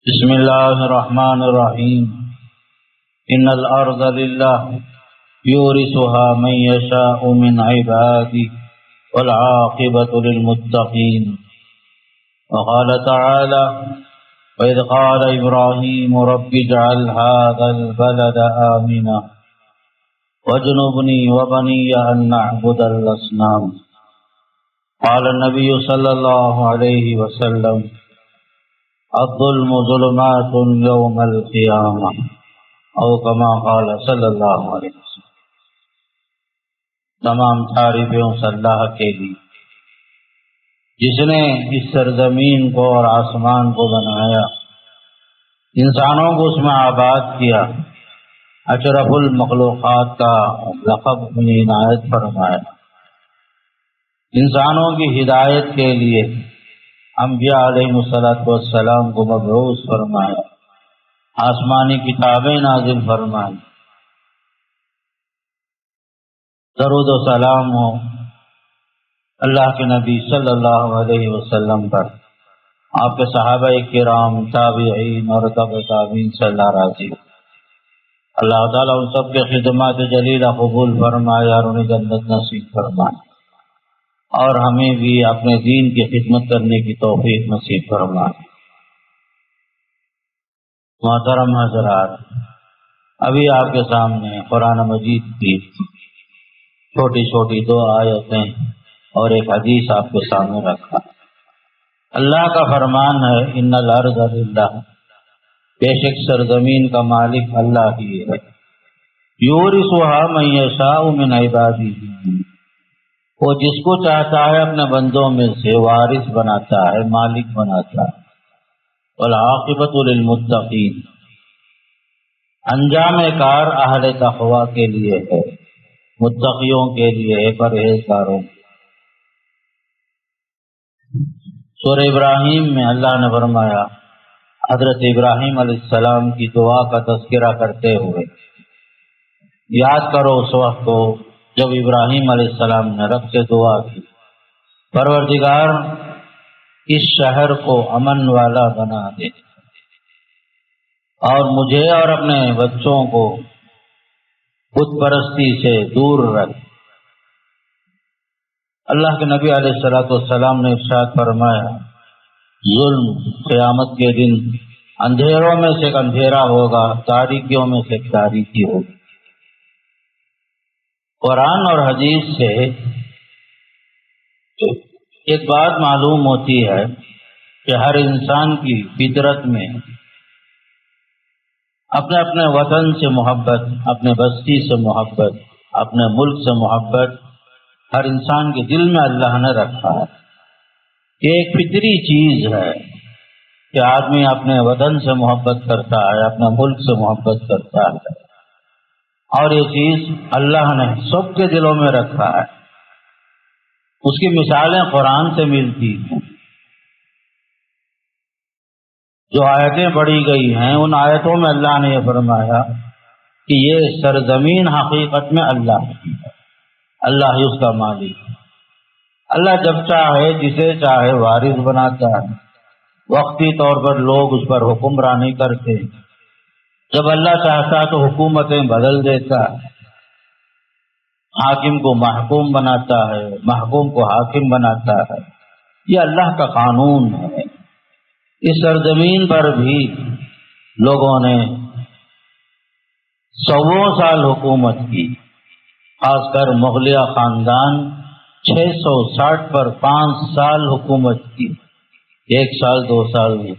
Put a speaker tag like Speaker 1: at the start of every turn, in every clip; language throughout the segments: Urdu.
Speaker 1: بسم الله الرحمن الرحيم إن الأرض لله يورثها من يشاء من عباده والعاقبة للمتقين. وقال تعالى: وإذ قال إبراهيم رب اجعل هذا البلد آمنا واجنبني وبني أن نعبد الأصنام. قال النبي صلى الله عليه وسلم: الظلم ظلمات يوم القيامة، او كما قال صلی اللہ علیہ وسلم. تمام تعریفیں اس اللہ کے لیے جس نے اس سرزمین کو اور آسمان کو بنایا، انسانوں کو اس میں آباد کیا، اشرف المخلوقات کا لقب انہیں عنایت فرمایا، انسانوں کی ہدایت کے لیے انبیاء علیہ السلام کو مبعوث فرمایا، آسمانی کتابیں نازل فرمائی. درود و سلام ہو اللہ کے نبی صلی اللہ علیہ وسلم پر، آپ کے صحابہ کرام، تابعین اور تبع تابعین سے اللہ راضی ہو. اللہ تعالیٰ ان سب کے خدمات جلیلہ قبول فرمائے اور انہیں جنت نصیب فرمائے، اور ہمیں بھی اپنے دین کی خدمت کرنے کی توفیق نصیب فرمائے. محترم حضرات، ابھی آپ کے سامنے قرآن مجید کی چھوٹی چھوٹی 2 آیتیں اور ایک حدیث آپ کے سامنے رکھا. اللہ کا فرمان ہے: ان الارض للہ، بے شک سرزمین کا مالک اللہ ہی ہے. یورثها من یشاء من عبادہ، وہ جس کو چاہتا ہے اپنے بندوں میں سے وارث بناتا ہے، مالک بناتا ہے. والعاقبۃ للمتقین، انجام کار اہل تقوی کے لیے ہے، متقیوں کے لیے ہے، پرہیزگاروں. سورہ ابراہیم میں اللہ نے فرمایا، حضرت ابراہیم علیہ السلام کی دعا کا تذکرہ کرتے ہوئے، یاد کرو اس وقت کو جب ابراہیم علیہ السلام نے رب سے دعا کی: پروردگار، اس شہر کو امن والا بنا دے اور مجھے اور اپنے بچوں کو بت پرستی سے دور رکھ. اللہ کے نبی علیہ السلام نے ارشاد فرمایا: ظلم قیامت کے دن اندھیروں میں سے ایک اندھیرا ہوگا، تاریکیوں میں سے ایک تاریکی ہوگی. قرآن اور حدیث سے ایک بات معلوم ہوتی ہے کہ ہر انسان کی فطرت میں اپنے اپنے وطن سے محبت، اپنے بستی سے محبت، اپنے ملک سے محبت ہر انسان کے دل میں اللہ نے رکھا ہے. یہ ایک فطری چیز ہے کہ آدمی اپنے وطن سے محبت کرتا ہے، اپنے ملک سے محبت کرتا ہے، اور یہ چیز اللہ نے سب کے دلوں میں رکھا ہے. اس کی مثالیں قرآن سے ملتی ہیں. جو آیتیں پڑھی گئی ہیں ان آیتوں میں اللہ نے یہ فرمایا کہ یہ سرزمین حقیقت میں اللہ کی ہے، اللہ ہی اس کا مالک ہے. اللہ جب چاہے جسے چاہے وارث بناتا ہے. وقتی طور پر لوگ اس پر حکمرانی کرتے ہیں، جب اللہ چاہتا تو حکومتیں بدل دیتا ہے، حاکم کو محکوم بناتا ہے، محکوم کو حاکم بناتا ہے. یہ اللہ کا قانون ہے. اس سرزمین پر بھی لوگوں نے 100 سال حکومت کی، خاص کر مغلیہ خاندان 660 پر 5 سال حکومت کی. 1 سال 2 سال میں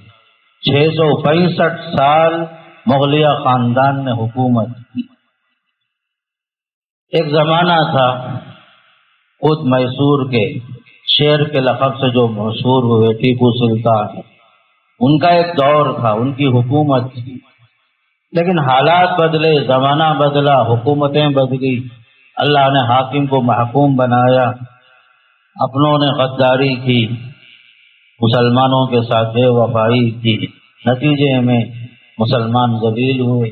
Speaker 1: 665 سال مغلیہ خاندان نے حکومت کی. ایک زمانہ تھا خود میسور کے شیر کے لقب سے جو مشہور ہوئے ٹیپو سلطان، ان کا ایک دور تھا، ان کی حکومت تھی. لیکن حالات بدلے، زمانہ بدلا، حکومتیں بدلی، اللہ نے حاکم کو محکوم بنایا. اپنوں نے غداری کی، مسلمانوں کے ساتھ بے وفائی کی، نتیجے میں مسلمان ذلیل ہوئے.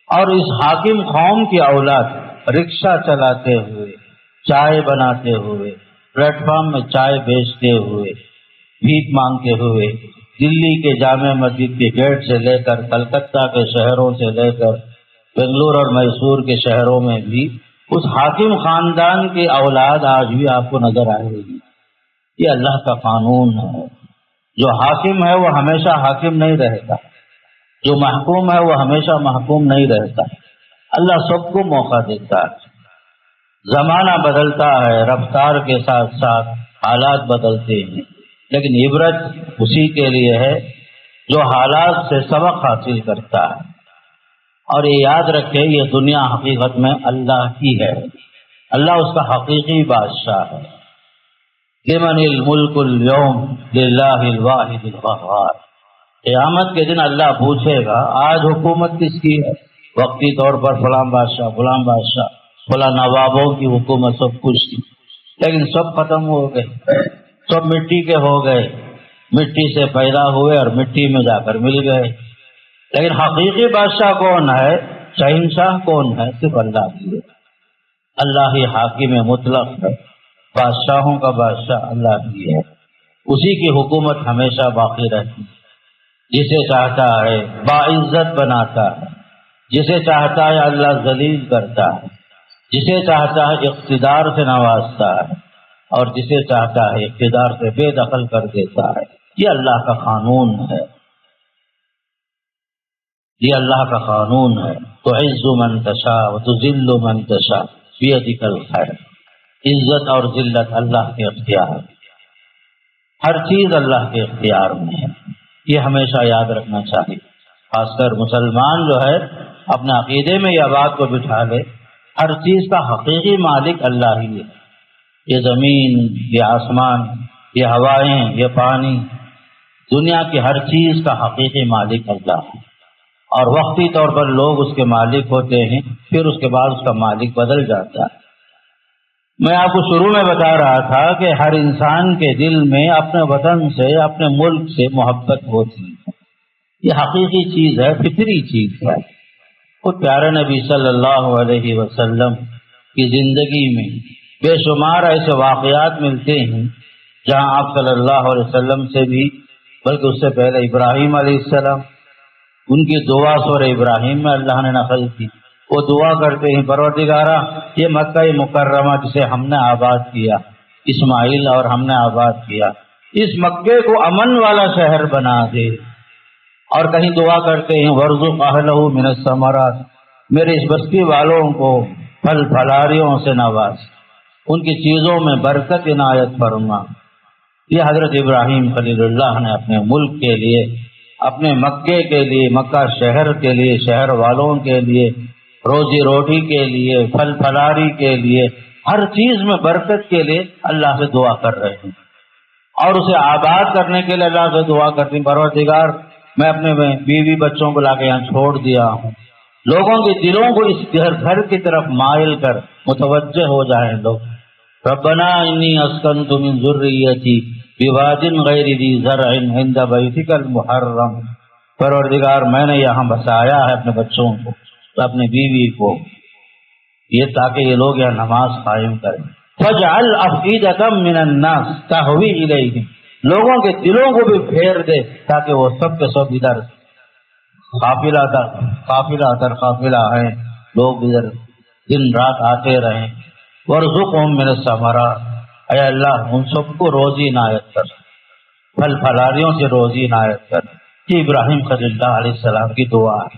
Speaker 1: اور اس حاکم قوم کی اولاد رکشہ چلاتے ہوئے، چائے بناتے ہوئے، پلیٹ فارم میں چائے بیچتے ہوئے، بھیک مانگتے ہوئے دلی کے جامع مسجد کے گیٹ سے لے کر کلکتہ کے شہروں سے لے کر بنگلور اور میسور کے شہروں میں بھی اس حاکم خاندان کی اولاد آج بھی آپ کو نظر آئے گی. یہ اللہ کا قانون ہے. جو حاکم ہے وہ ہمیشہ حاکم نہیں رہتا، جو محکوم ہے وہ ہمیشہ محکوم نہیں رہتا. اللہ سب کو موقع دیتا ہے. زمانہ بدلتا ہے، رفتار کے ساتھ ساتھ حالات بدلتے ہیں، لیکن عبرت اسی کے لیے ہے جو حالات سے سبق حاصل کرتا ہے. اور یہ یاد رکھے یہ دنیا حقیقت میں اللہ کی ہے، اللہ اس کا حقیقی بادشاہ ہے. لمن الملک اليوم للہ الواحد القہار. قیامت کے دن اللہ پوچھے گا آج حکومت کس کی ہے؟ وقتی طور پر فلاں بادشاہ فلاں بادشاہ فلاں نوابوں کی حکومت سب کچھ تھی، لیکن سب ختم ہو گئے، سب مٹی کے ہو گئے، مٹی سے پیدا ہوئے اور مٹی میں جا کر مل گئے. لیکن حقیقی بادشاہ کون ہے، شہنشاہ کون ہے؟ صرف اللہ کی ہے. اللہ ہی حاکم مطلق ہے، بادشاہوں کا بادشاہ اللہ ہی ہے. اسی کی حکومت ہمیشہ باقی رہتی ہے. جسے چاہتا ہے باعزت بناتا ہے، جسے چاہتا ہے اللہ ذلیل کرتا ہے، جسے چاہتا ہے اقتدار سے نوازتا ہے، اور جسے چاہتا ہے اقتدار سے بے دخل کر دیتا ہے. یہ اللہ کا قانون ہے، یہ اللہ کا قانون ہے. تعز من تشاء وتذل من تشاء بیدک الخیر. عزت اور ذلت اللہ کے اختیار ہے، ہر چیز اللہ کے اختیار میں ہے. یہ ہمیشہ یاد رکھنا چاہیے. خاص کر مسلمان جو ہے اپنے عقیدے میں یہ بات کو بٹھا لے ہر چیز کا حقیقی مالک اللہ ہی ہے. یہ زمین، یہ آسمان، یہ ہوائیں، یہ پانی، دنیا کی ہر چیز کا حقیقی مالک اللہ ہے. اور وقتی طور پر لوگ اس کے مالک ہوتے ہیں، پھر اس کے بعد اس کا مالک بدل جاتا ہے. میں آپ کو شروع میں بتا رہا تھا کہ ہر انسان کے دل میں اپنے وطن سے، اپنے ملک سے محبت ہوتی ہے. یہ حقیقی چیز ہے، فطری چیز ہے. خود پیارے نبی صلی اللہ علیہ وسلم کی زندگی میں بے شمار ایسے واقعات ملتے ہیں جہاں آپ صلی اللہ علیہ وسلم سے بھی، بلکہ اس سے پہلے ابراہیم علیہ السلام، ان کی دعا سورہ ابراہیم میں اللہ نے نقل کی. وہ دعا کرتے ہیں پروردگارا یہ مکہ مکرمہ جسے ہم نے آباد کیا، اسماعیل اور ہم نے آباد کیا، اس مکے کو امن والا شہر بنا دے. اور کہیں دعا کرتے ہیں وارزق اہلہ من الثمرات، میرے اس بستی والوں کو پھل پھلاریوں سے نواز، ان کی چیزوں میں برکت عنایت فرما. یہ حضرت ابراہیم خلیل اللہ نے اپنے ملک کے لیے، اپنے مکے کے لیے، مکہ شہر کے لیے، شہر والوں کے لیے، روزی روٹی کے لیے، پھل پھلاری کے لیے، ہر چیز میں برکت کے لیے اللہ سے دعا کر رہے ہیں. اور اسے آباد کرنے کے لیے اللہ سے دعا کرتے ہیں پروردگار میں اپنے بیوی بچوں کو لا کے یہاں چھوڑ دیا ہوں، لوگوں کے دلوں کو اس گھر کی طرف مائل کر متوجہ ہو جائیں لوگ. ربنا انی اسکنت من ذریتی بواد غیر ذی زرع عند بیتک المحرم. پروردگار میں نے یہاں بسایا ہے اپنے بچوں کو، اپنے بیوی کو، یہ تاکہ یہ لوگ یہاں نماز قائم کریں. فاجعل افئدۃ من الناس تہوی الیہم، لوگوں کے دلوں کو بھی پھیر دے تاکہ وہ سب کے سب ادھر قافلہ در قافلہ ہیں، لوگ ادھر دن رات آتے رہیں. وارزقہم من الثمرات، اے اللہ ان سب کو روزی عنایت کر، پھل پھلاریوں سے روزی عنایت کر. یہ ابراہیم خلیل اللہ علیہ السلام کی دعا ہے.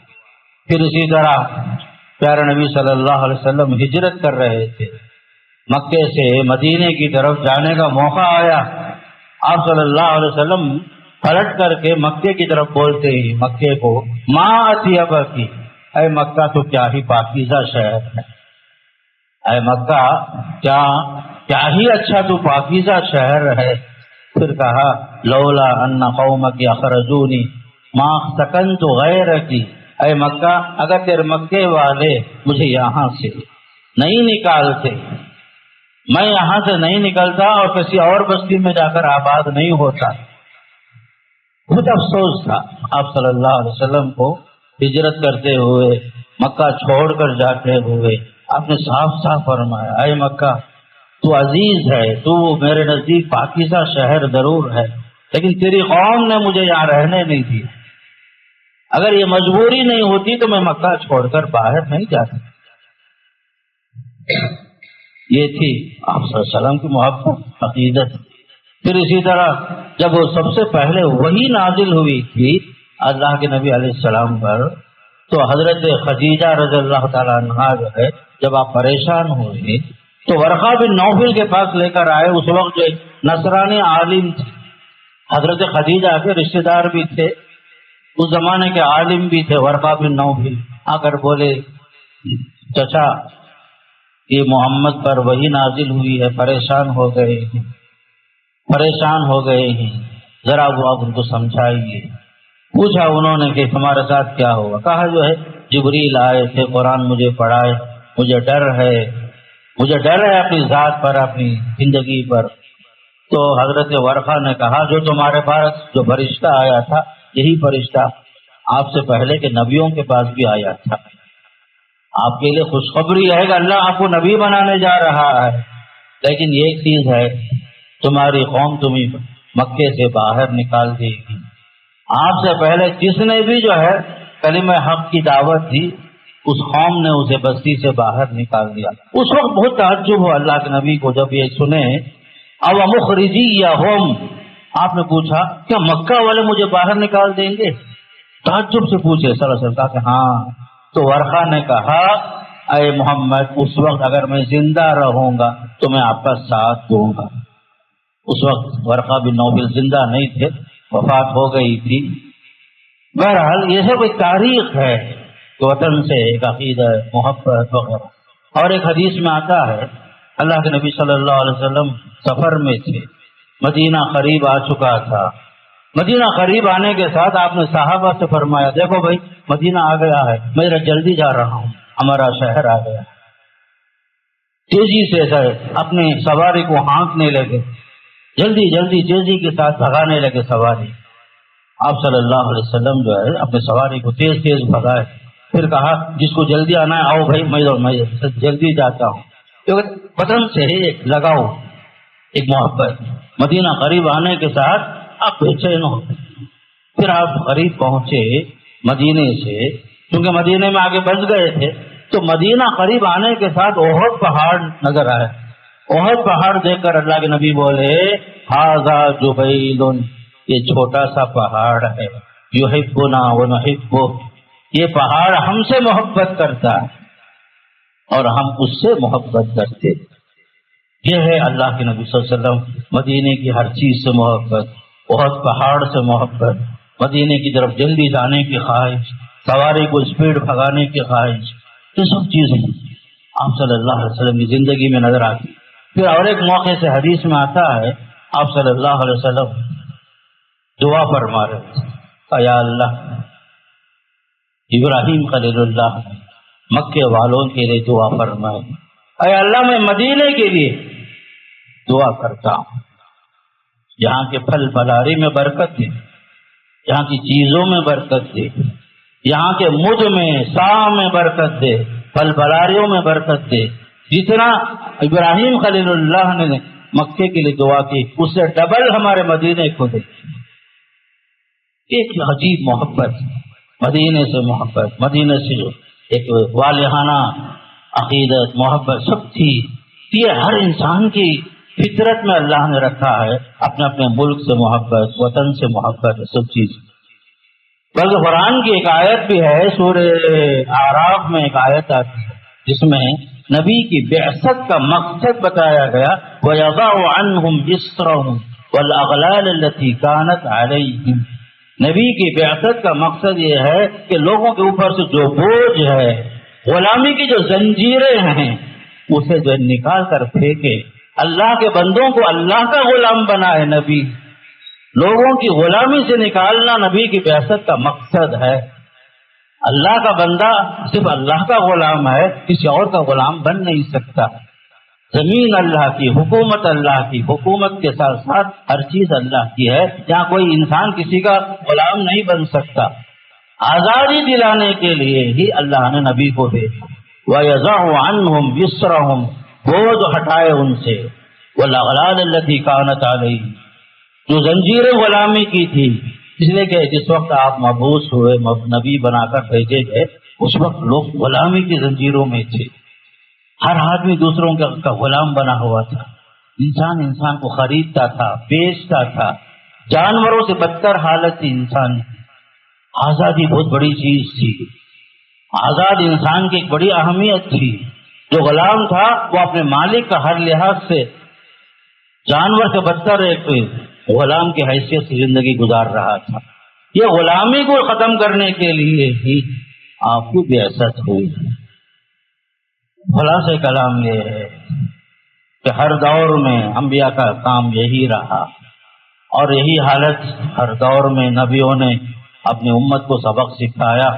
Speaker 1: پھر اسی طرح پیارے نبی صلی اللہ علیہ وسلم ہجرت کر رہے تھے، مکے سے مدینے کی طرف جانے کا موقع آیا. آپ صلی اللہ علیہ وسلم پلٹ کر کے مکے کی طرف بولتے ہیں مکے کو، ماں اطیب کی، اے مکہ تو کیا ہی پاکیزہ شہر ہے، اے مکہ کیا ہی اچھا تو پاکیزہ شہر ہے. پھر کہا لولا ان قومک اخرجونی ما سکنت غیرکی، اے مکہ اگر تیرے مکے والے مجھے یہاں سے نہیں نکالتے، میں یہاں سے نہیں نکلتا اور کسی اور بستی میں جا کر آباد نہیں ہوتا. بہت افسوس تھا آپ صلی اللہ علیہ وسلم کو ہجرت کرتے ہوئے، مکہ چھوڑ کر جاتے ہوئے. آپ نے صاف صاف فرمایا اے مکہ تو عزیز ہے، تو میرے نزدیک پاکیزہ شہر ضرور ہے، لیکن تیری قوم نے مجھے یہاں رہنے نہیں دیا. اگر یہ مجبوری نہیں ہوتی تو میں مکہ چھوڑ کر باہر نہیں جا سکتا. یہ تھی آپ صلی اللہ علیہ وسلم کی محبت عقیدت. پھر اسی طرح جب وہ سب سے پہلے وہی نازل ہوئی تھی اللہ کے نبی علیہ السلام پر، تو حضرت خدیجہ رضی اللہ تعالیٰ عنہا جو ہے جب آپ پریشان ہوئے تو ورقہ بن نوفل کے پاس لے کر آئے. اس وقت جو نصرانی عالم تھے، حضرت خدیجہ کے رشتے دار بھی تھے، اس زمانے کے عالم بھی تھے. ورقہ بن نوفل آ کر بولے چچا یہ محمد پر وہی نازل ہوئی ہے، پریشان ہو گئے ہیں، ذرا وہ آپ ان کو سمجھائیے. پوچھا انہوں نے کہ تمہارے ساتھ کیا ہوا؟ کہا جو ہے جبریل آئے تھے، قرآن مجھے پڑھائے، مجھے ڈر ہے اپنی ذات پر، اپنی زندگی پر. تو حضرت ورقہ نے کہا جو تمہارے پاس جو فرشتہ آیا تھا یہی فرشتہ آپ سے پہلے کے نبیوں کے پاس بھی آیا تھا. آپ کے لیے خوشخبری ہے کہ اللہ آپ کو نبی بنانے جا رہا ہے. لیکن ایک چیز ہے، تمہاری قوم تمہیں مکے سے باہر نکال دے گی. آپ سے پہلے جس نے بھی جو ہے کلمہ حق کی دعوت دی اس قوم نے اسے بستی سے باہر نکال دیا. اس وقت بہت تعجب ہوا اللہ کے نبی کو جب یہ سنے. او مخرجی یا ہوم، آپ نے پوچھا کیا مکہ والے مجھے باہر نکال دیں گے؟ تعجب سے پوچھے صلی اللہ علیہ وسلم. کہا کہ ہاں. تو ورقہ نے کہا اے محمد اس وقت اگر میں زندہ رہوں گا تو میں آپ کا ساتھ دوں گا. اس وقت ورقہ بن نوفل زندہ نہیں تھے، وفات ہو گئی تھی. بہرحال یہ سب ایک تاریخ ہے کہ وطن سے ایک عقیدہ محبت وغیرہ. اور ایک حدیث میں آتا ہے اللہ کے نبی صلی اللہ علیہ وسلم سفر میں تھے، مدینہ قریب آ چکا تھا. مدینہ قریب آنے کے ساتھ آپ نے صحابہ سے فرمایا دیکھو بھائی مدینہ آ گیا ہے، میں جلدی جا رہا ہوں، ہمارا شہر آ گیا. تیزی سے اپنی سواری کو ہانکنے لگے، جلدی تیزی کے ساتھ بھگانے لگے سواری. آپ صلی اللہ علیہ وسلم جو ہے اپنی سواری کو تیز بھگائے. پھر کہا جس کو جلدی آنا ہے آؤ بھائی میں جلدی جاتا ہوں. کیونکہ بدن سے ہی ایک لگاؤ، ایک محبت. مدینہ قریب آنے کے ساتھ آپ بے چین ہو. پھر آپ قریب پہنچے مدینے سے، کیونکہ مدینے میں آگے بچ گئے تھے. تو مدینہ قریب آنے کے ساتھ احد پہاڑ نظر آئے. احد پہاڑ دیکھ کر اللہ کے نبی بولے ھذا جبیل، یہ چھوٹا سا پہاڑ ہے، یحبنا ونحبہ، یہ پہاڑ ہم سے محبت کرتا ہے اور ہم اس سے محبت کرتے. یہ ہے اللہ کے نبی صلی اللہ علیہ وسلم، مدینے کی ہر چیز سے محبت، احد پہاڑ سے محبت، مدینے کی طرف جلدی جانے کی خواہش، سواری کو اسپیڈ بھگانے کی خواہش. یہ سب چیزیں آپ صلی اللہ علیہ وسلم کی زندگی میں نظر آتی. پھر اور ایک موقع سے حدیث میں آتا ہے آپ صلی اللہ علیہ وسلم دعا فرما رہے تھے یا اللہ ابراہیم خلیل اللہ مکے والوں کے لیے دعا فرمائے. اے اللہ میں مدینے کے لیے دعا کرتا ہوں، یہاں کے پھل پھلاری میں برکت دے، یہاں کی چیزوں میں برکت دے، یہاں کے مجھ میں سا میں برکت دے، پھل پھلاریوں میں برکت دے. جتنا ابراہیم خلیل اللہ نے مکے کے لیے دعا کی اس سے ڈبل ہمارے مدینے کو دے. ایک عجیب محبت، مدینے سے محبت، مدینے سے جو ایک والہانہ عقیدت محبت سب تھی. یہ ہر انسان کی فطرت میں اللہ نے رکھا ہے، اپنے اپنے ملک سے محبت، وطن سے محبت، سب چیز. بلکہ قرآن کی ایک آیت بھی ہے، سورہ اعراف میں ایک آیت آتی ہے جس میں نبی کی بعثت کا مقصد بتایا گیا وَيَضَعُ عَنْهُمْ إِصْرَهُمْ وَالْأَغْلَالَ الَّتِي كَانَتْ عَلَيْهِمْ. نبی کی بعثت کا مقصد یہ ہے کہ لوگوں کے اوپر سے جو بوجھ ہے، غلامی کی جو زنجیریں ہیں، اسے جو نکال کر پھینکے. اللہ کے بندوں کو اللہ کا غلام بنائے. نبی لوگوں کی غلامی سے نکالنا نبی کی بعثت کا مقصد ہے. اللہ کا بندہ صرف اللہ کا غلام ہے، کسی اور کا غلام بن نہیں سکتا. زمین اللہ کی، حکومت اللہ کی، حکومت کے ساتھ ساتھ ہر چیز اللہ کی ہے، جہاں کوئی انسان کسی کا غلام نہیں بن سکتا. آزادی دلانے کے لیے ہی اللہ نے نبی کو بھیجا. وَيَضَعُ عَنْهُمْ وِصْرَهُمْ، بوجھ ہٹائے ان سے، وَالْأَغْلَالَ الَّتِي كَانَتْ عَلَيْهِمْ، جو زنجیریں غلامی کی تھی، اس لیے کہ جس وقت آپ مبعوث ہوئے، نبی بنا کر بھیجے گئے، اس وقت لوگ غلامی کی زنجیروں میں تھے، ہر آدمی دوسروں کا غلام بنا ہوا تھا، انسان کو خریدتا تھا، بیچتا تھا، جانوروں سے بدتر حالت تھی انسان کی۔ آزادی بہت بڑی چیز تھی، آزاد انسان کی ایک بڑی اہمیت تھی۔ جو غلام تھا وہ اپنے مالک کا ہر لحاظ سے جانور سے بدتر ایک غلام کی حیثیت سے زندگی گزار رہا تھا۔ یہ غلامی کو ختم کرنے کے لیے ہی آپ کی بعثت ہوئی۔ خلاصہ کلام یہ ہے کہ ہر دور میں انبیاء کا کام یہی رہا، اور یہی حالت ہر دور میں نبیوں نے اپنی امت کو سبق سکھایا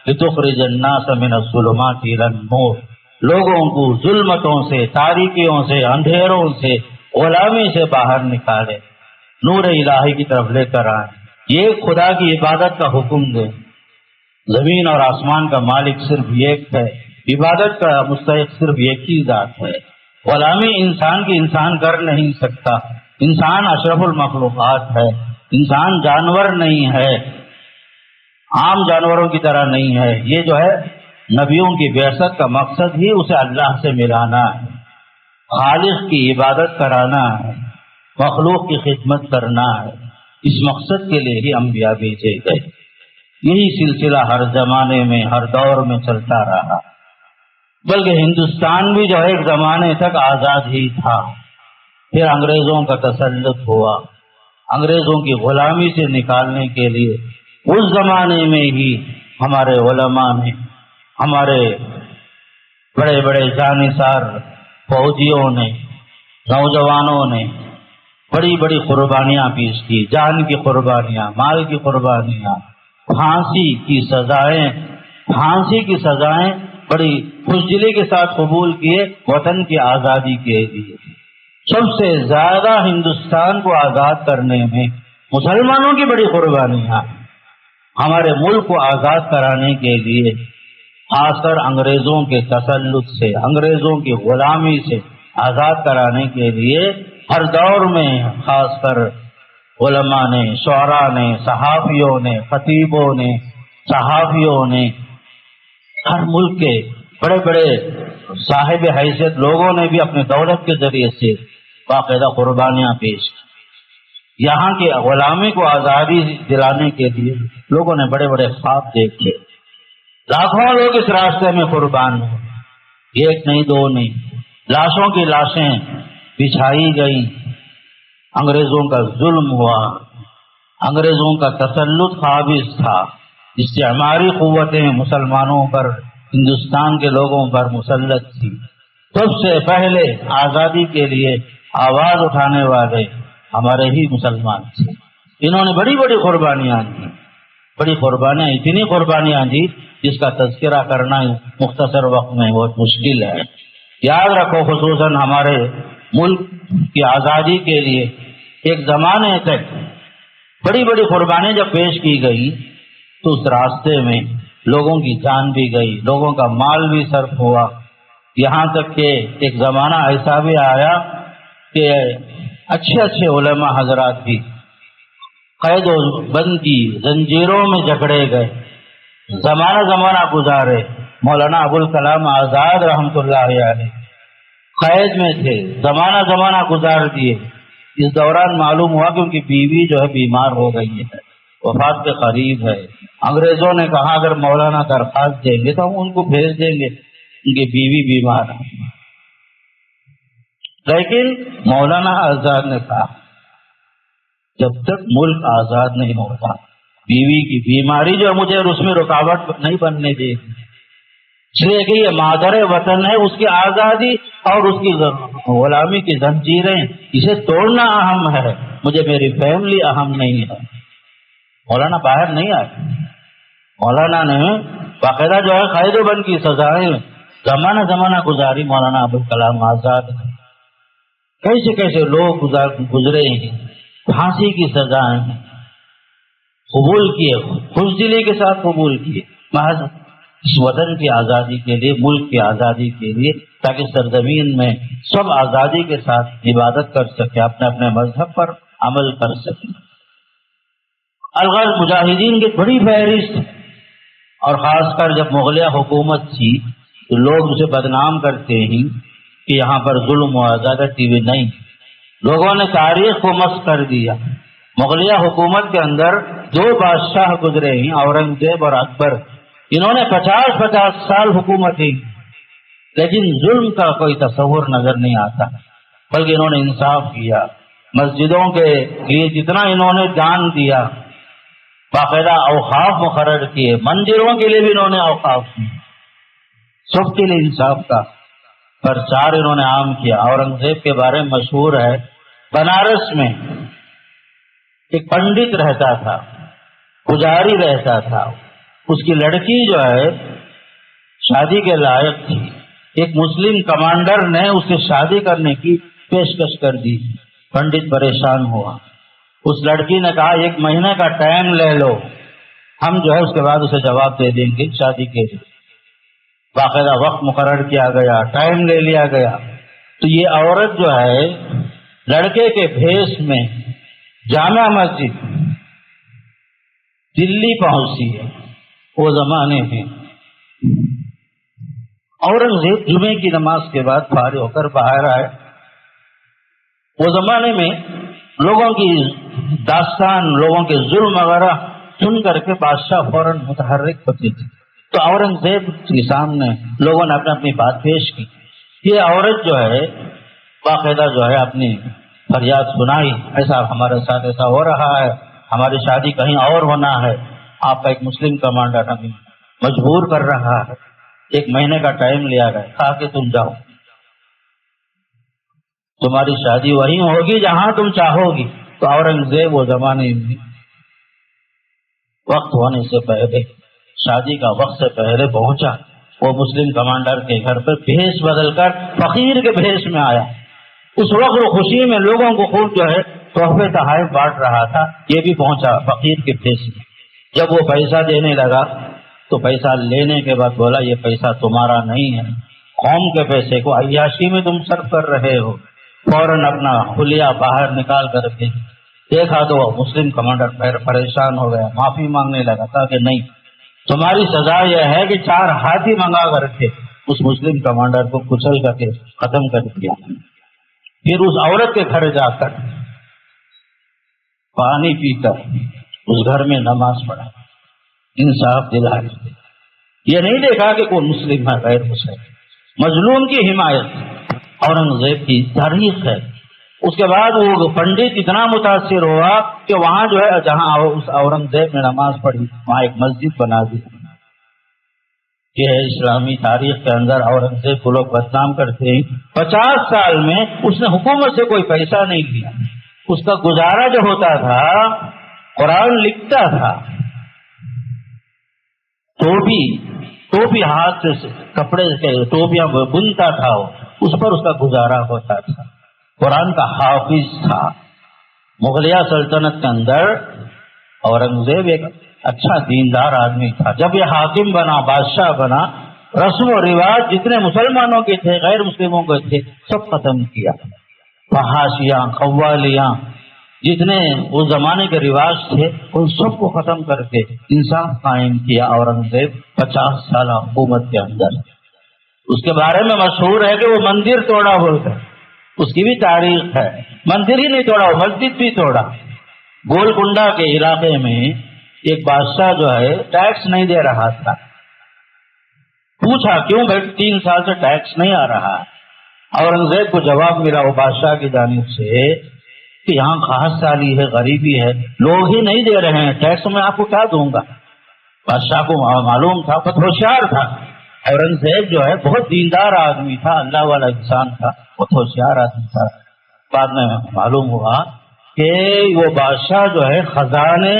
Speaker 1: لتخرج الناس من الظلمات الى النور، لوگوں کو ظلمتوں سے، تاریکیوں سے، اندھیروں سے، غلامی سے باہر نکالے، نور الہی کی طرف لے کر آئے، یہ خدا کی عبادت کا حکم دے۔ زمین اور آسمان کا مالک صرف ایک ہے، عبادت کا مستحق صرف ایک ہی ذات ہے۔ غلامی انسان کی انسان کر نہیں سکتا، انسان اشرف المخلوقات ہے، انسان جانور نہیں ہے، عام جانوروں کی طرح نہیں ہے۔ یہ جو ہے نبیوں کی بعثت کا مقصد ہی اسے اللہ سے ملانا ہے، خالق کی عبادت کرانا ہے، مخلوق کی خدمت کرنا ہے۔ اس مقصد کے لیے ہی انبیاء بھیجے گئے۔ یہی سلسلہ ہر زمانے میں، ہر دور میں چلتا رہا، بلکہ ہندوستان بھی جو ایک زمانے تک آزاد ہی تھا، پھر انگریزوں کا تسلط ہوا، انگریزوں کی غلامی سے نکالنے کے لیے اس زمانے میں ہی ہمارے علماء نے، ہمارے بڑے بڑے جانثار فوجیوں نے، نوجوانوں نے بڑی بڑی قربانیاں پیش کی، جان کی قربانیاں، مال کی قربانیاں، پھانسی کی سزائیں بڑی خوشدلی کے ساتھ قبول کیے وطن کی آزادی کے لیے۔ سب سے زیادہ ہندوستان کو آزاد کرنے میں مسلمانوں کی بڑی قربانیاں، ہمارے ملک کو آزاد کرانے کے لیے، خاص کر انگریزوں کے تسلط سے، انگریزوں کی غلامی سے آزاد کرانے کے لیے ہر دور میں خاص کر علماء نے، شعراء نے، صحافیوں نے، خطیبوں نے، صحافیوں نے، ہر ملک کے بڑے بڑے صاحب حیثیت لوگوں نے بھی اپنے دولت کے ذریعے سے باقاعدہ قربانیاں پیش کی۔ یہاں کی غلامی کو آزادی دلانے کے لیے لوگوں نے بڑے بڑے خواب دیکھے، لاکھوں لوگ اس راستے میں قربان ہوئے، ایک نہیں دو نہیں، لاشوں کی لاشیں بچھائی گئی، انگریزوں کا ظلم ہوا، انگریزوں کا تسلط قابض تھا، استعماری قوتیں مسلمانوں پر، ہندوستان کے لوگوں پر مسلط تھی۔ سب سے پہلے آزادی کے لیے آواز اٹھانے والے ہمارے ہی مسلمان تھے۔ انہوں نے بڑی بڑی قربانیاں دی، بڑی قربانیاں، اتنی قربانیاں دی جس کا تذکرہ کرنا مختصر وقت میں بہت مشکل ہے۔ یاد رکھو، خصوصاً ہمارے ملک کی آزادی کے لیے ایک زمانے تک بڑی بڑی قربانیاں جب پیش کی گئی تو اس راستے میں لوگوں کی جان بھی گئی، لوگوں کا مال بھی صرف ہوا، یہاں تک کہ ایک زمانہ ایسا بھی آیا کہ اچھے اچھے علماء حضرات بھی قید و بند کی زنجیروں میں جکڑے گئے، زمانہ گزارے۔ مولانا ابوالکلام آزاد رحمۃ اللہ علیہ قید میں تھے، زمانہ گزار دیے۔ اس دوران معلوم ہوا کہ ان کی بیوی جو ہے بیمار ہو گئی ہے، وفات کے قریب ہے۔ انگریزوں نے کہا اگر مولانا درخواست دیں گے تو ہم ان کو بھیج دیں گے، ان کی بیوی بیمار ہے۔ لیکن مولانا آزاد نے کہا جب تک ملک آزاد نہیں ہوتا، بیوی کی بیماری جو مجھے اس میں رکاوٹ نہیں بننے دے گی، اس لیے کہ یہ مادر وطن ہے، اس کی آزادی اور اس کی غلامی کی زنجیریں، اسے توڑنا اہم ہے، مجھے میری فیملی اہم نہیں ہے۔ مولانا باہر نہیں آئے، مولانا نے باقاعدہ جو ہے قید و بند کی سزائیں زمانہ گزاری۔ مولانا ابوالکلام آزاد کیسے لوگ گزرے ہیں، پھانسی کی سزائیں قبول کیے، خوش دلی کے ساتھ قبول کیے، محض اس وطن کی آزادی کے لیے، ملک کی آزادی کے لیے، تاکہ سرزمین میں سب آزادی کے ساتھ عبادت کر سکے، اپنے اپنے مذہب پر عمل کر سکیں۔ الغرض مجاہدین کی بڑی فہرست، اور خاص کر جب مغلیہ حکومت تھی تو لوگ اسے بدنام کرتے ہیں کہ یہاں پر ظلم و زیادتی بھی نہیں۔ لوگوں نے تاریخ کو مسخ کر دیا۔ مغلیہ حکومت کے اندر 2 بادشاہ گزرے ہیں، اورنگزیب اور اکبر، انہوں نے 50 سال حکومت کی، لیکن ظلم کا کوئی تصور نظر نہیں آتا، بلکہ انہوں نے انصاف کیا۔ مسجدوں کے لیے جتنا انہوں نے دان دیا، باقاعدہ اوقاف مقرر کیے، مندروں کے لیے بھی انہوں نے اوقاف کیے، سب کے لیے انصاف کا پرچار انہوں نے عام کیا۔ اورنگزیب کے بارے میں مشہور ہے، بنارس میں ایک پنڈت رہتا تھا، پجاری رہتا تھا، اس کی لڑکی جو ہے شادی کے لائق تھی، ایک مسلم کمانڈر نے اسے شادی کرنے کی پیشکش کر دی، پنڈت پریشان ہوا، اس لڑکی نے کہا 1 مہینے کا ٹائم لے لو، ہم جو ہے اس کے بعد اسے جواب دے دیں گے شادی کے لیے۔ باقاعدہ وقت مقرر کیا گیا، ٹائم لے لیا گیا، تو یہ عورت جو ہے لڑکے کے بھیس میں جامع مسجد دلی پہنچی ہے۔ وہ زمانے میں اورنگزیب جمعے کی نماز کے بعد فارغ ہو کر باہر آئے۔ وہ زمانے میں لوگوں کی داستان، لوگوں کے ظلم وغیرہ سن کر کے بادشاہ فوراً متحرک ہوتے تھے، تو اورنگزیب کے سامنے لوگوں نے اپنی بات پیش کی۔ یہ عورت جو ہے باقاعدہ جو ہے اپنی فریاد سنائی، ایسا ہمارے ساتھ ایسا ہو رہا ہے، ہماری شادی کہیں اور ہونا ہے، آپ کا ایک مسلم کمانڈر ہمیں مجبور کر رہا ہے، 1 مہینے کا ٹائم لیا گیا، کہا کہ تم جاؤ، تمہاری شادی وہیں ہوگی جہاں تم چاہو گی۔ تو اورنگزیب وہ زمانے میں وقت ہونے سے پہلے، شادی کا وقت سے پہلے پہنچا، وہ مسلم کمانڈر کے گھر پہ بھیس بدل کر فقیر کے بھیس میں آیا۔ اس وقت وہ خوشی میں لوگوں کو خوب جو ہے تحفے تحائف بانٹ رہا تھا، یہ بھی پہنچا فقیر کے بھیس میں۔ جب وہ پیسہ دینے لگا تو پیسہ لینے کے بعد بولا یہ پیسہ تمہارا نہیں ہے، قوم کے پیسے کو عیاشی میں تم صرف کر رہے ہو۔ فوراً اپنا حلیہ باہر نکال کر کے دیکھا تو وہ مسلم کمانڈر پریشان ہو گیا، معافی مانگنے لگا، کہا کہ نہیں، تمہاری سزا یہ ہے کہ 4 ہاتھی منگا کر کے اس مسلم کمانڈر کو کچل کر کے ختم کر دیا۔ پھر اس عورت کے گھر جا کر پانی پی کر اس گھر میں نماز پڑھا، انصاف دلایا، یہ نہیں دیکھا کہ کوئی مسلم ہے غیر مسلم، مظلوم کی حمایت اورنگزیب کی تاریخ ہے۔ اس کے بعد وہ پنڈت اتنا متاثر ہوا کہ وہاں جو ہے جہاں اس اورنگزیب نے نماز پڑھی وہاں ایک مسجد بنا دی۔ یہ ہے اسلامی تاریخ کے اندر اورنگزیب کو لوگ بدنام کرتے ہیں، 50 سال میں اس نے حکومت سے کوئی پیسہ نہیں لیا، اس کا گزارا جو ہوتا تھا قرآن لکھتا تھا، ٹوپی ہاتھ سے کپڑے کے ٹوپیاں بنتا تھا، اس پر اس کا گزارا ہوتا تھا، قرآن کا حافظ تھا۔ مغلیہ سلطنت کے اندر اورنگزیب ایک اچھا دیندار آدمی تھا۔ جب یہ حاکم بنا، بادشاہ بنا، رسم و رواج جتنے مسلمانوں کے تھے غیر مسلموں کے تھے سب ختم کیا، فحاشیاں، قوالیاں، جتنے اس زمانے کے رواج تھے ان سب کو ختم کر کے انصاف قائم کیا اورنگزیب 50 سالہ حکومت کے اندر۔ اس کے بارے میں مشہور ہے کہ وہ مندر توڑا بول کر، اس کی بھی تاریخ ہے، مندر ہی نہیں توڑا، وہ مسجد بھی توڑا۔ گولکنڈا کے علاقے میں ایک بادشاہ جو ہے ٹیکس نہیں دے رہا تھا، پوچھا کیوں بھائی 3 سال سے ٹیکس نہیں آ رہا؟ اورنگزیب کو جواب ملا وہ بادشاہ کی جانب سے کہ یہاں خاص سالی ہے، غریبی ہے، لوگ ہی نہیں دے رہے ہیں ٹیکس، میں آپ کو کیا دوں گا؟ بادشاہ کو معلوم تھا، بہت ہوشیار تھا اورنگزیب جو ہے، بہت دیندار آدمی تھا، اللہ والا انسان تھا، بہت ہوشیار آدمی تھا۔ بعد میں معلوم ہوا کہ وہ بادشاہ جو ہے خزانے،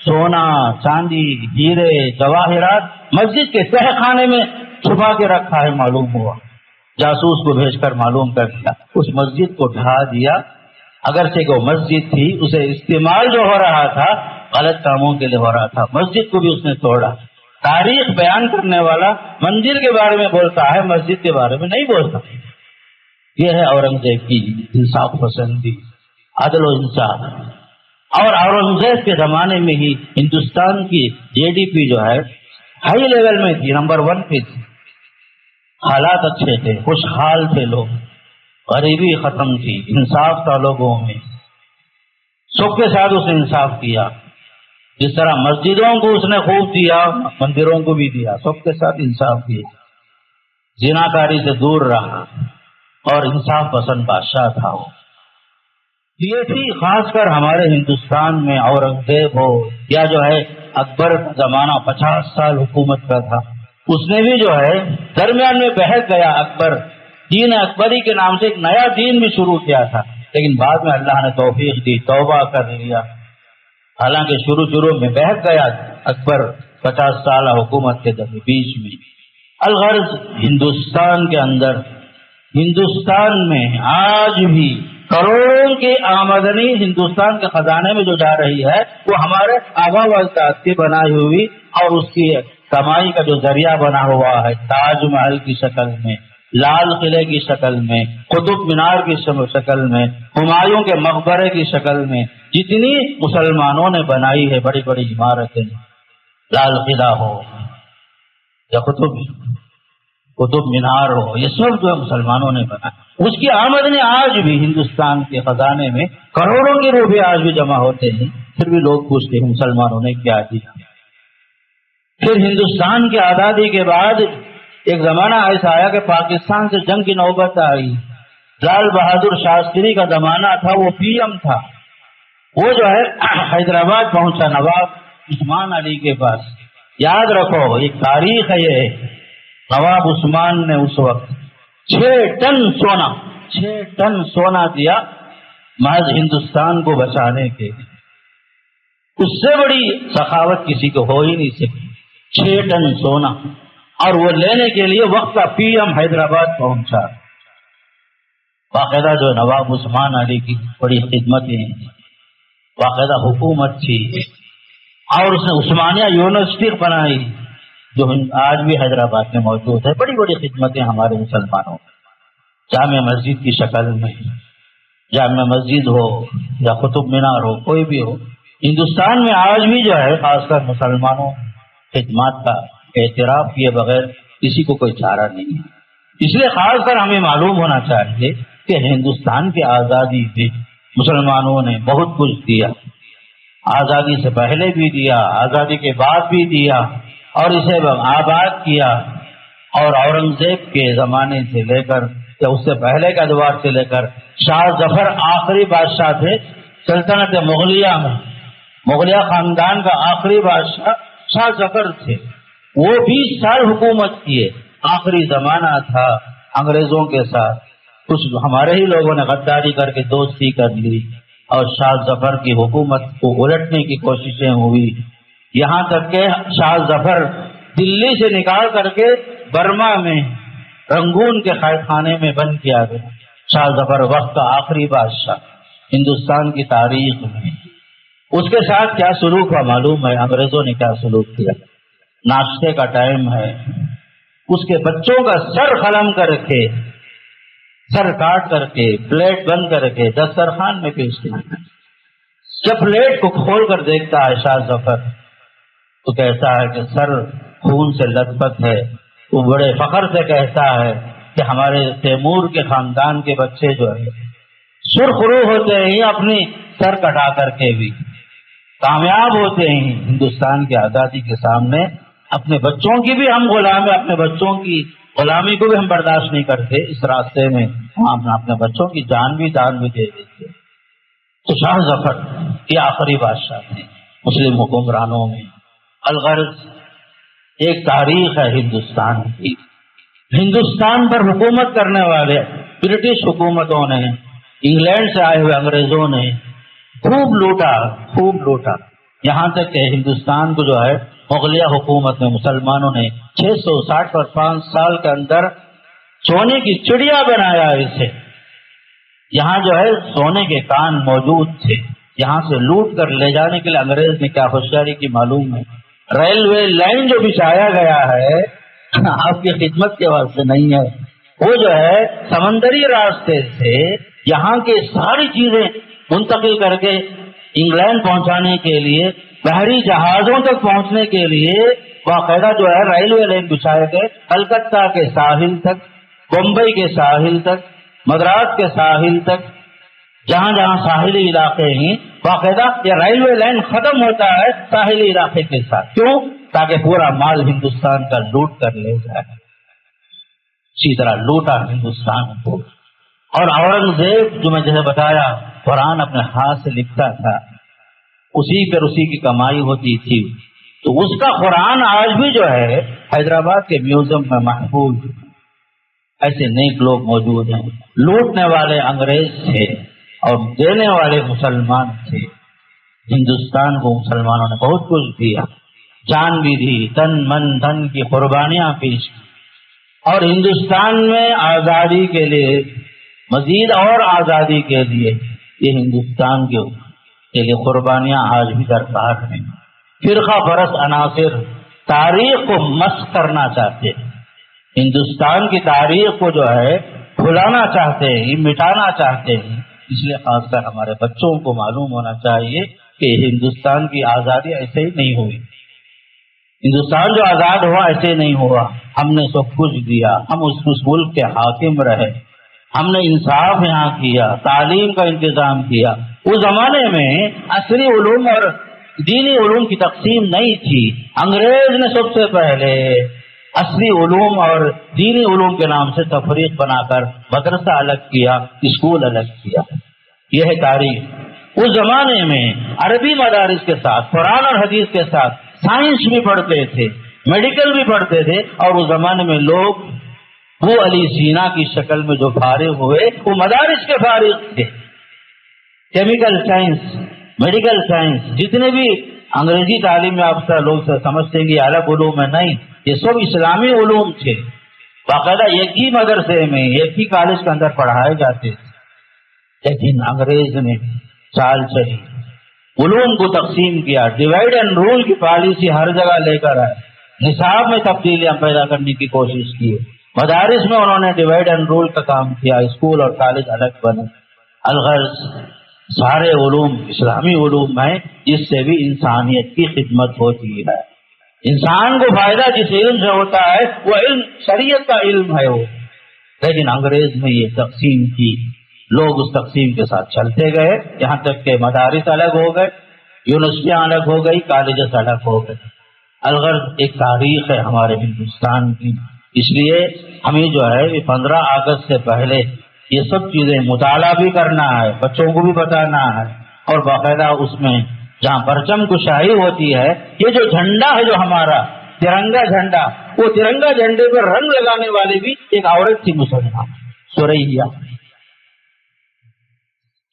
Speaker 1: سونا چاندی، ہیرے جواہرات مسجد کے تہہ خانے میں چھپا کے رکھا ہے، معلوم ہوا، جاسوس کو بھیج کر معلوم کر دیا، اس مسجد کو ڈھا دیا، اگرچہ وہ مسجد تھی اسے استعمال جو ہو رہا تھا غلط کاموں کے لیے ہو رہا تھا، مسجد کو بھی اس نے توڑا۔ تاریخ بیان کرنے والا مندر کے بارے میں بولتا ہے، مسجد کے بارے میں نہیں بولتا۔ یہ ہے اورنگزیب کی انصاف پسندی، عدل و انصاف. اور اورنگزیب کے زمانے میں ہی ہندوستان کی GDP جو ہے ہائی لیول میں تھی، نمبر 1 پہ تھی. حالات اچھے تھے، خوشحال تھے لوگ، غریبی ختم تھی، انصاف تھا لوگوں میں. سب کے ساتھ اس نے انصاف کیا. جس طرح مسجدوں کو اس نے خوب دیا، مندروں کو بھی دیا، سب کے ساتھ انصاف کیا. زناکاری سے دور رہا اور انصاف پسند بادشاہ تھا وہ. یہ تھی خاص کر ہمارے ہندوستان میں اورنگزیب ہو یا جو ہے اکبر کا زمانہ 50 سال حکومت کا تھا. اس نے بھی جو ہے درمیان میں بہک گیا. اکبر دین اکبری کے نام سے ایک نیا دین بھی شروع کیا تھا، لیکن بعد میں اللہ نے توفیق دی، توبہ کر لیا. حالانکہ شروع میں بہک گیا اکبر 50 سالہ حکومت کے بیچ میں. الغرض ہندوستان کے اندر، ہندوستان میں آج بھی کروڑوں کی آمدنی ہندوستان کے خزانے میں جو جا رہی ہے وہ ہمارے آبا و اجداد کی بنائی ہوئی اور اس کی کمائی کا جو ذریعہ بنا ہوا ہے، تاج محل کی شکل میں، لال قلعے کی شکل میں، قطب مینار کی شکل میں، ہمایوں کے مقبرے کی شکل میں، جتنی مسلمانوں نے بنائی ہے بڑی بڑی عمارتیں، لال قلعہ ہو یا قطب مینار ہو، یہ سب جو مسلمانوں نے بنایا. اس کی آمدنی آج بھی ہندوستان کے خزانے میں کروڑوں کے روپے آج بھی جمع ہوتے ہیں. پھر بھی لوگ پوچھتے ہیں مسلمانوں نے کیا دیا. پھر ہندوستان کی آزادی کے بعد ایک زمانہ ایسا آیا کہ پاکستان سے جنگ کی نوبت آئی. لال بہادر شاستری کا زمانہ تھا، وہ PM تھا. وہ جو ہے حیدرآباد پہنچا نواب عثمان علی کے پاس. یاد رکھو ایک تاریخ ہے یہ. نواب عثمان نے اس وقت 6 ٹن سونا دیا محض ہندوستان کو بچانے کے. اس سے بڑی سخاوت کسی کو ہو ہی نہیں سکی. 6 ٹن سونا، اور وہ لینے کے لیے وقت کا PM حیدرآباد پہنچا. باقاعدہ جو نواب عثمان علی کی بڑی خدمتیں، باقاعدہ حکومت تھی، اور اس نے عثمانیہ یونیورسٹی بنائی جو آج بھی حیدرآباد میں موجود ہے. بڑی بڑی خدمتیں ہمارے مسلمانوں. جامع مسجد کی شکل میں، جامع مسجد ہو یا قطب مینار ہو، کوئی بھی ہو، ہندوستان میں آج بھی جو ہے خاص کر مسلمانوں خدمات کا اعتراف کیے بغیر کسی کو کوئی چارہ نہیں ہے. اس لیے خاص کر ہمیں معلوم ہونا چاہیے کہ ہندوستان کی آزادی میں مسلمانوں نے بہت کچھ دیا. آزادی سے پہلے بھی دیا، آزادی کے بعد بھی دیا، اور اسے آباد کیا. اور اورنگزیب کے زمانے سے لے کر یا اس سے پہلے کے ادوار سے لے کر شاہ ظفر آخری بادشاہ تھے سلطنت مغلیہ میں. مغلیہ خاندان کا آخری بادشاہ شاہ ظفر تھے. وہ 20 سال حکومت کیے. آخری زمانہ تھا انگریزوں کے ساتھ. کچھ ہمارے ہی لوگوں نے غداری کر کے دوستی کر لی اور شاہ ظفر کی حکومت کو الٹنے کی کوششیں ہوئی. یہاں تک کہ شاہ ظفر دلی سے نکال کر کے برما میں رنگون کے قید خانے میں بند کیا گیا. شاہ ظفر وقت کا آخری بادشاہ ہندوستان کی تاریخ میں. اس کے ساتھ کیا سلوک ہوا معلوم ہے؟ انگریزوں نے کیا سلوک کیا؟ ناشتے کا ٹائم ہے، اس کے بچوں کا سر قلم کر کے، سر کاٹ کر کے، پلیٹ بند کر کے دسترخوان میں پیش کیا. جب پلیٹ کو کھول کر دیکھتا ہے شاہ ظفر تو کہتا ہے کہ سر خون سے لت پت ہے. وہ بڑے فخر سے کہتا ہے کہ ہمارے تیمور کے خاندان کے بچے جو ہے سرخ روح ہوتے ہیں، اپنی سر کٹا کر کے بھی کامیاب ہوتے ہیں ہندوستان کی آزادی کے سامنے. اپنے بچوں کی بھی ہم غلام ہیں، اپنے بچوں کی غلامی کو بھی ہم برداشت نہیں کرتے. اس راستے میں ہم اپنے بچوں کی جان بھی دان بھی دے دیتے. تو شاہ ظفر یہ آخری بادشاہ تھے مسلم حکمرانوں میں. الغرض ایک تاریخ ہے ہندوستان کی. ہندوستان پر حکومت کرنے والے برٹش حکومتوں نے، انگلینڈ سے آئے ہوئے انگریزوں نے خوب لوٹا. یہاں تک کہ ہندوستان کو جو ہے مغلیہ حکومت میں مسلمانوں نے 660 اور 5 سال کے اندر سونے کی چڑیا بنایا. اسے یہاں جو ہے سونے کے کان موجود تھے. یہاں سے لوٹ کر لے جانے کے لیے انگریز نے کیا ہوشیاری کی معلوم ہے؟ ریلوے لائن جو بچھایا گیا ہے آپ کی خدمت کے واسطے نہیں ہے. وہ جو ہے سمندری راستے سے یہاں کے ساری چیزیں منتقل کر کے انگلینڈ پہنچانے کے لیے، بحری جہازوں تک پہنچنے کے لیے باقاعدہ جو ہے ریلوے لائن بچھائے گئے، کلکتہ کے ساحل تک، بمبئی کے ساحل تک، مدراس کے ساحل تک، جہاں جہاں ساحلی علاقے ہیں باقاعدہ یہ ریلوے لائن ختم ہوتا ہے ساحلی علاقے کے ساتھ. کیوں؟ تاکہ پورا مال ہندوستان کا لوٹ کر لے جائے. اسی طرح لوٹا ہندوستان کو. اور اورنگزیب جو میں جیسے بتایا قرآن اپنے ہاتھ سے لکھتا تھا، اسی پر اسی کی کمائی ہوتی تھی، تو اس کا قرآن آج بھی جو ہے حیدرآباد کے میوزیم میں محفوظ. ایسے نیک لوگ موجود ہیں. لوٹنے والے انگریز تھے اور دینے والے مسلمان تھے. ہندوستان کو مسلمانوں نے بہت کچھ دیا، جان بھی دی، تن من دھن کی قربانیاں پیش کی. اور ہندوستان میں آزادی کے لیے، مزید اور آزادی کے لیے یہ ہندوستان کے لیے قربانیاں آج بھی درکار ہیں. فرقہ پرست عناصر تاریخ کو مسخ کرنا چاہتے ہیں، ہندوستان کی تاریخ کو جو ہے بھلانا چاہتے ہیں، مٹانا چاہتے ہیں. اس لیے خاص کر ہمارے بچوں کو معلوم ہونا چاہیے کہ ہندوستان کی آزادی ایسے ہی نہیں ہوئی. ہندوستان جو آزاد ہوا ایسے نہیں ہوا. ہم نے سب کچھ دیا، ہم اس ملک کے حاکم رہے، ہم نے انصاف یہاں کیا، تعلیم کا انتظام کیا. اس زمانے میں عصری علوم اور دینی علوم کی تقسیم نہیں تھی. انگریز نے سب سے پہلے عصری علوم اور دینی علوم کے نام سے تفریق بنا کر مدرسہ الگ کیا، اسکول الگ کیا. یہ ہے تاریخ. اس زمانے میں عربی مدارس کے ساتھ، قرآن اور حدیث کے ساتھ سائنس بھی پڑھتے تھے، میڈیکل بھی پڑھتے تھے. اور اس زمانے میں لوگ وہ علی سینا کی شکل میں جو فارغ ہوئے وہ مدارس کے فارغ تھے. کیمیکل سائنس، میڈیکل سائنس، جتنے بھی انگریزی تعلیم یافتہ لوگ سمجھتے ہیں کہ الگ علوم میں، نہیں، یہ سب اسلامی علوم تھے. باقاعدہ ایک ہی مدرسے میں، ایک ہی کالج کے اندر پڑھائے جاتے تھے. لیکن انگریز نے چال چلی، علوم کو تقسیم کیا، ڈیوائڈ اینڈ رول کی پالیسی ہر جگہ لے کر آئے. نصاب میں تبدیلیاں پیدا کرنے کی کوشش کی. مدارس میں انہوں نے ڈیوائڈ اینڈ رول کا کام کیا، اسکول اور کالج الگ بنے. الغرض سارے علوم اسلامی علوم ہیں جس سے بھی انسانیت کی خدمت ہوتی ہے. انسان کو فائدہ جس علم سے ہوتا ہے وہ علم شریعت کا علم ہے وہ. لیکن انگریز نے یہ تقسیم کی، لوگ اس تقسیم کے ساتھ چلتے گئے، یہاں تک کہ مدارس الگ ہو گئے، یونیورسٹیاں الگ ہو گئی، کالجز الگ ہو گئے. الغرض ایک تاریخ ہے ہمارے ہندوستان کی. اس لیے ہمیں جو ہے 15 اگست سے پہلے یہ سب چیزیں مطالعہ بھی کرنا ہے، بچوں کو بھی بتانا ہے. اور باقاعدہ اس میں جہاں پرچم کشائی ہوتی ہے، یہ جو جھنڈا ہے جو ہمارا ترنگا جھنڈا، وہ ترنگا جھنڈے پر رنگ لگانے والی بھی ایک عورت تھی مسلمان، سوریا.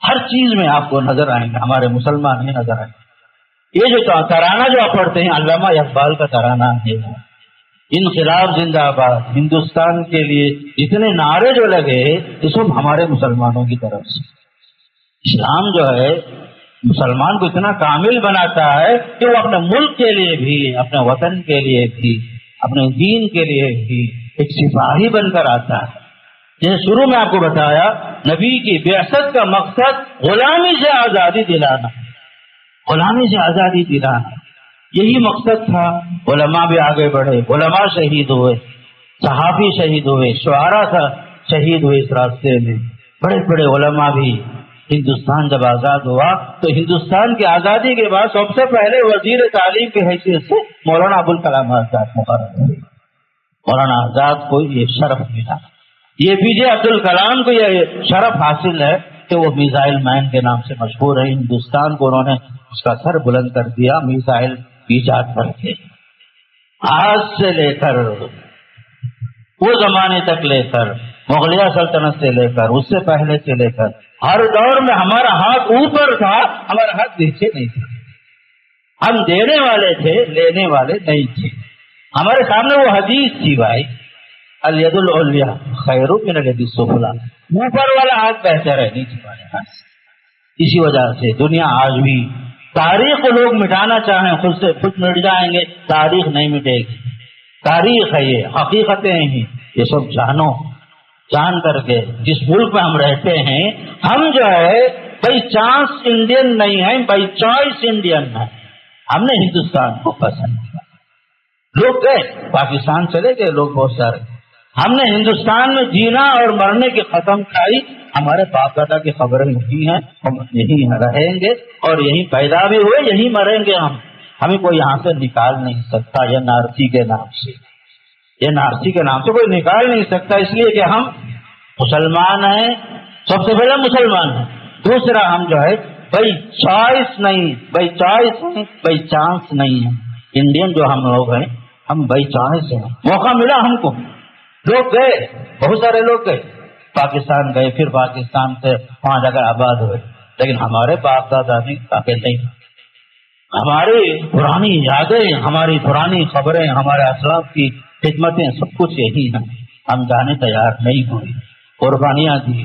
Speaker 1: ہر چیز میں آپ کو نظر آئیں گے ہمارے مسلمان ہی نظر آئیں گے. یہ جو ترانہ جو آپ پڑھتے ہیں علامہ اقبال کا ترانہ ہے، انقلاب زندہ آباد، ہندوستان کے لیے اتنے نعرے جو لگے یہ سب ہمارے مسلمانوں کی طرف سے. اسلام جو ہے مسلمان کو اتنا کامل بناتا ہے کہ وہ اپنے ملک کے لیے بھی، اپنے وطن کے لیے بھی، اپنے دین کے لیے بھی ایک سپاہی بن کر آتا ہے. جیسے شروع میں آپ کو بتایا، نبی کی بعثت کا مقصد غلامی سے آزادی دلانا، غلامی سے آزادی دلانا، یہی مقصد تھا. علماء بھی آگے بڑھے، علماء شہید ہوئے، صحابی شہید ہوئے، شعراء شہید ہوئے اس راستے میں. بڑے بڑے علماء بھی. ہندوستان جب آزاد ہوا تو ہندوستان کی آزادی کے بعد سب سے پہلے وزیر تعلیم کی حیثیت سے مولانا ابوالکلام آزاد مقرر ہوئے. مولانا آزاد کو یہ شرف ملا. یہ پی جے عبد الکلام کو یہ شرف حاصل ہے کہ وہ میزائل مین کے نام سے مشہور ہے. ہندوستان کو انہوں نے اس کا سر بلند کر دیا میزائل ایجاد کر کے. آج سے لے کر وہ زمانے تک لے کر، مغلیہ سلطنت سے لے کر، اس سے پہلے سے لے کر ہر دور میں ہمارا ہاتھ اوپر تھا، ہمارا ہاتھ نیچے نہیں تھا. ہم دینے والے تھے، لینے والے نہیں تھے. ہمارے سامنے وہ حدیث تھی بھائی، الید العلیٰ خیر من الید السفلیٰ، اوپر والا ہاتھ بہتر ہے نیچے والے ہاتھ سے. اسی وجہ سے دنیا آج بھی، تاریخ کو لوگ مٹانا چاہیں خود سے خود مٹ جائیں گے، تاریخ نہیں مٹے گی. تاریخ ہے یہ، حقیقتیں ہیں یہ سب. جان کر کے جس ملک میں ہم رہتے ہیں، ہم جو ہے بائی چانس انڈین نہیں ہے، بائی چوائس انڈین ہے. ہم نے ہندوستان کو پسند کیا. لوگ گئے پاکستان چلے گئے لوگ بہت سارے. ہم نے ہندوستان میں جینا اور مرنے کی قسم کھائی. ہمارے باپ دادا کی خبریں یہی ہیں، ہم یہی رہیں گے اور یہی پیدا بھی ہوئے یہی مریں گے. ہمیں کوئی یہاں سے نکال نہیں سکتا. یہ نارسی کے نام سے، یہ نارسی کے نام سے کوئی نکال نہیں سکتا، اس لیے کہ ہم مسلمان ہیں. سب سے پہلے مسلمان ہیں. دوسرا ہم جو ہے بھائی چوائس نہیں، بھائی چوائس نہیں، بھائی چانس نہیں ہے. انڈین جو ہم لوگ ہیں ہم بائی چانس ہیں. موقع ملا ہم کو. لوگ گئے، بہت سارے لوگ گئے پاکستان گئے، پھر پاکستان سے وہاں جا کر آباد ہوئے. لیکن ہمارے باپ دادا نے کہا نہیں، ہماری پرانی یادیں، ہماری پرانی خبریں، ہمارے اسلاف کی خدمتیں سب کچھ یہی ہیں. ہم جانے تیار نہیں ہوئے. قربانیاں دی،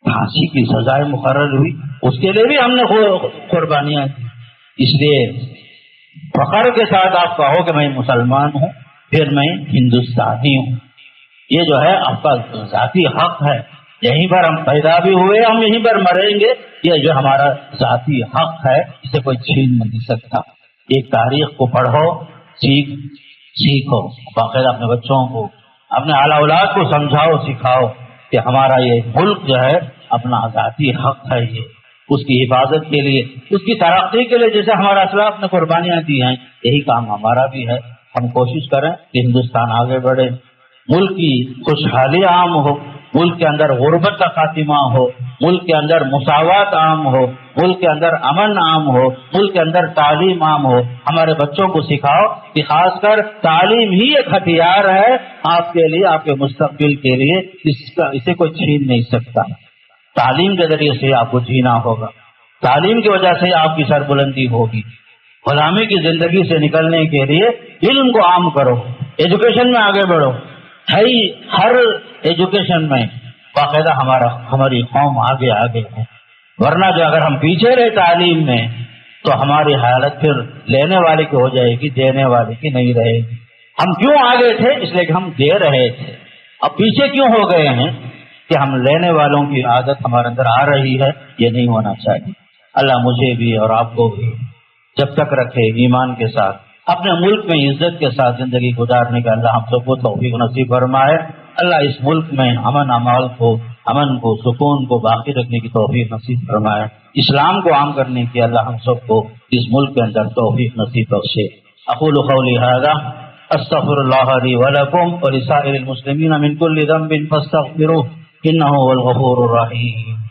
Speaker 1: پھانسی کی سزائیں مقرر ہوئی، اس کے لیے بھی ہم نے قربانیاں دی. اس لیے فخر کے ساتھ آپ کہو کہ میں مسلمان ہوں، پھر میں ہندوستانی ہوں. یہ جو ہے آپ کا ذاتی حق ہے. یہیں پر ہم پیدا بھی ہوئے، ہم یہیں پر مریں گے. یہ جو ہمارا ذاتی حق ہے اسے کوئی چھین نہیں سکتا. ایک تاریخ کو پڑھو، سیکھو، باقاعدہ اپنے بچوں کو، اپنے اعلیٰ اولاد کو سمجھاؤ، سکھاؤ کہ ہمارا یہ ملک جو ہے اپنا ذاتی حق ہے. یہ اس کی حفاظت کے لیے، اس کی ترقی کے لیے جیسے ہمارا اسلاف نے قربانیاں دی ہیں، یہی کام ہمارا بھی ہے. ہم کوشش کریں کہ ہندوستان آگے بڑھے، ملک کی خوشحالی عام ہو، ملک کے اندر غربت کا خاتمہ ہو، ملک کے اندر مساوات عام ہو، ملک کے اندر امن عام ہو، ملک کے اندر تعلیم عام ہو. ہمارے بچوں کو سکھاؤ کہ خاص کر تعلیم ہی ایک ہتھیار ہے آپ کے لیے، آپ کے مستقبل کے لیے. اسے کوئی چھین نہیں سکتا. تعلیم کے ذریعے سے آپ کو جینا ہوگا. تعلیم کی وجہ سے آپ کی سربلندی ہوگی. غلامی کی زندگی سے نکلنے کے لیے علم کو عام کرو، ایجوکیشن میں آگے بڑھو. ہر ایجوکیشن میں باقاعدہ ہماری قوم آگے ہے. ورنہ جو اگر ہم پیچھے رہے تعلیم میں تو ہماری حالت پھر لینے والے کی ہو جائے گی، دینے والے کی نہیں رہے گی. ہم کیوں آگے تھے؟ اس لیے کہ ہم دے رہے تھے. اب پیچھے کیوں ہو گئے ہیں کہ ہم لینے والوں کی عادت ہمارے اندر آ رہی ہے. یہ نہیں ہونا چاہیے. اللہ مجھے بھی اور آپ کو بھی جب تک رکھے ایمان کے ساتھ اپنے ملک میں عزت کے ساتھ زندگی گزارنے کا اللہ ہم سب کو توفیق نصیب فرمائے. اللہ اس ملک میں امن کو سکون کو باقی رکھنے کی توفیق نصیب فرمائے. اسلام کو عام کرنے کی اللہ ہم سب کو اس ملک کے اندر توفیق نصیب بخشے. اقول قولی ھذا استغفر اللہ لی ولکم ولسائر المسلمین من کل ذنب فاستغفروہ انہ هو الغفور الرحیم.